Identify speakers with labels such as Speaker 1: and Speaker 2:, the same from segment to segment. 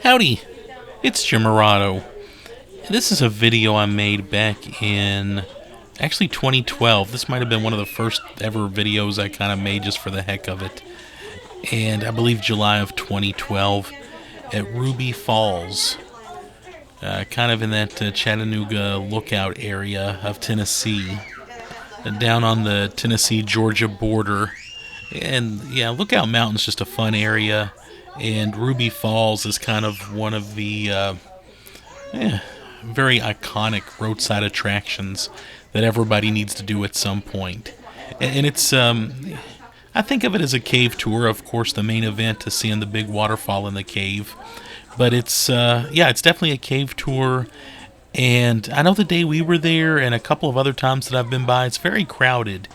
Speaker 1: Howdy, it's Jim Morado. This is a video I made back in actually 2012. This might have been one of the first ever videos I kind of made just for the heck of it. And I believe July of 2012 at Ruby Falls, kind of in that Chattanooga lookout area of Tennessee, down on the Tennessee-Georgia border. And yeah, Lookout Mountain's just a fun area, and Ruby Falls is kind of one of the very iconic roadside attractions that everybody needs to do at some point. And it's, I think of it as a cave tour. Of course, the main event is seeing the big waterfall in the cave. But it's, it's definitely a cave tour. And I know the day we were there and a couple of other times that I've been by, it's very crowded.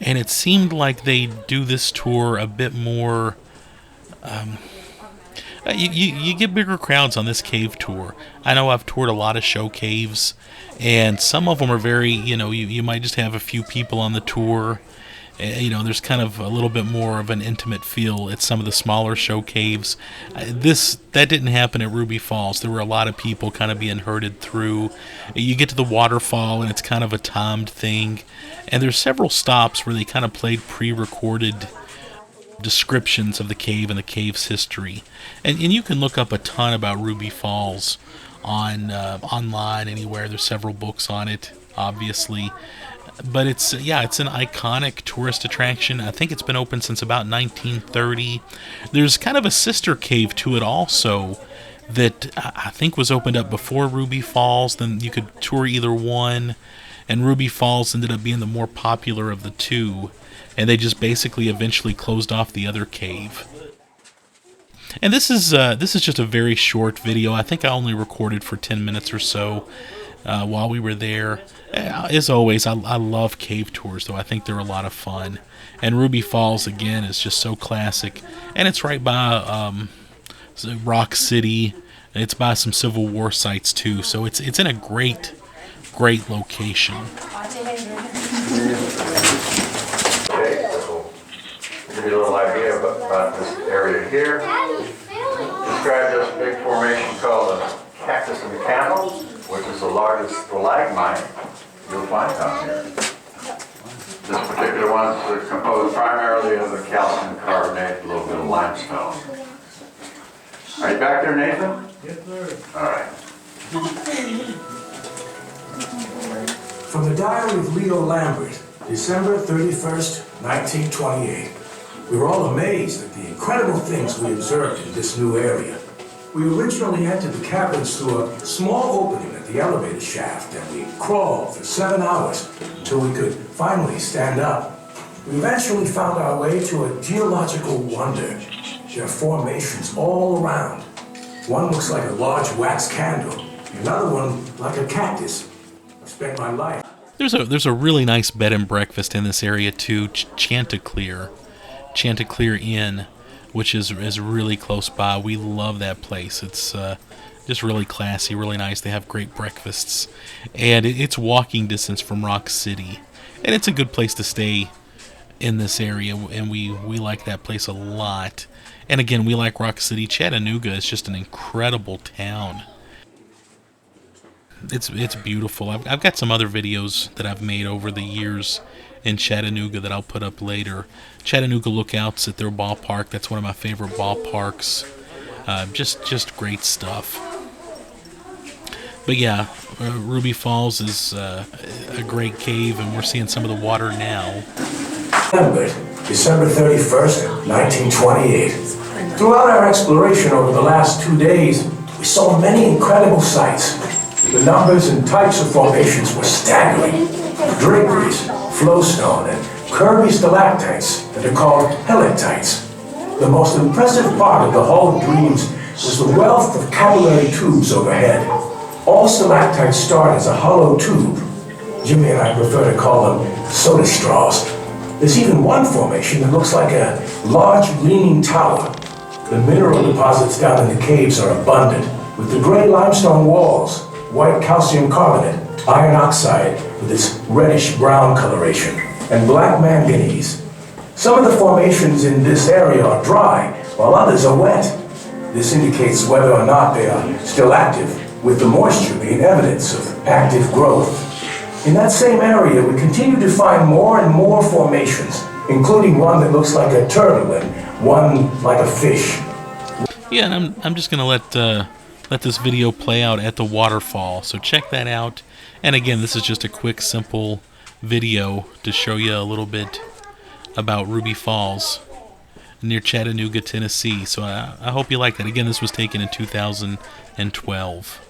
Speaker 1: And it seemed like they do this tour a bit more... You get bigger crowds on this cave tour. I know I've toured a lot of show caves, and some of them are very, you might just have a few people on the tour. There's kind of a little bit more of an intimate feel at some of the smaller show caves. That didn't happen at Ruby Falls. There were a lot of people kind of being herded through. You get to the waterfall, and it's kind of a timed thing. And there's several stops where they kind of played pre-recorded descriptions of the cave and the cave's history. And you can look up a ton about Ruby Falls online anywhere. There's several books on it, obviously. But it's an iconic tourist attraction. I think it's been open since about 1930. There's kind of a sister cave to it also that I think was opened up before Ruby Falls. Then you could tour either one, and Ruby Falls ended up being the more popular of the two. And they just basically eventually closed off the other cave. And this is just a very short video. I think I only recorded for 10 minutes or so while we were there. As always, I love cave tours, though. I think they're a lot of fun. And Ruby Falls, again, is just so classic. And it's right by Rock City. It's by some Civil War sites, too. So it's in a great location.
Speaker 2: Give you a little idea about this area here. Describe this big formation called the Cactus and the Camel, which is the largest stalagmite you'll find down here. This particular one is composed primarily of the calcium carbonate, a little bit of limestone. Are you back there, Nathan?
Speaker 3: Yes, sir.
Speaker 2: All right.
Speaker 3: From the diary of Leo Lambert, December 31st, 1928. We were all amazed at the incredible things we observed in this new area. We originally entered the caverns through a small opening at the elevator shaft, and we crawled for 7 hours until we could finally stand up. We eventually found our way to a geological wonder. There are formations all around. One looks like a large wax candle, another one like a cactus. I've spent my life.
Speaker 1: There's a really nice bed and breakfast in this area too, Chanticleer Inn, which is really close by. We love that place. It's just really classy, really nice. They have great breakfasts, and it's walking distance from Rock City, and it's a good place to stay in this area. And we like that place a lot. And again, we like Rock City. Chattanooga is just an incredible town. It's beautiful. I've got some other videos that I've made over the years in Chattanooga that I'll put up later. Chattanooga Lookouts at their ballpark. That's one of my favorite ballparks. Just great stuff. But yeah, Ruby Falls is a great cave, and we're seeing some of the water now.
Speaker 3: December 31st, 1928. Throughout our exploration over the last 2 days, we saw many incredible sights. The numbers and types of formations were staggering. Draperies, flowstone, and curvy stalactites that are called helictites. The most impressive part of the whole dreams was the wealth of capillary tubes overhead. All stalactites start as a hollow tube. Jimmy and I prefer to call them soda straws. There's even one formation that looks like a large leaning tower. The mineral deposits down in the caves are abundant, with the gray limestone walls, white calcium carbonate, iron oxide with its reddish-brown coloration, and black manganese. Some of the formations in this area are dry, while others are wet. This indicates whether or not they are still active, with the moisture being evidence of active growth. In that same area, we continue to find more and more formations, including one that looks like a turtle and one like a fish.
Speaker 1: Yeah, and I'm just gonna let this video play out at the waterfall. So check that out. And again, this is just a quick, simple video to show you a little bit about Ruby Falls near Chattanooga, Tennessee. So I hope you like that. Again, this was taken in 2012.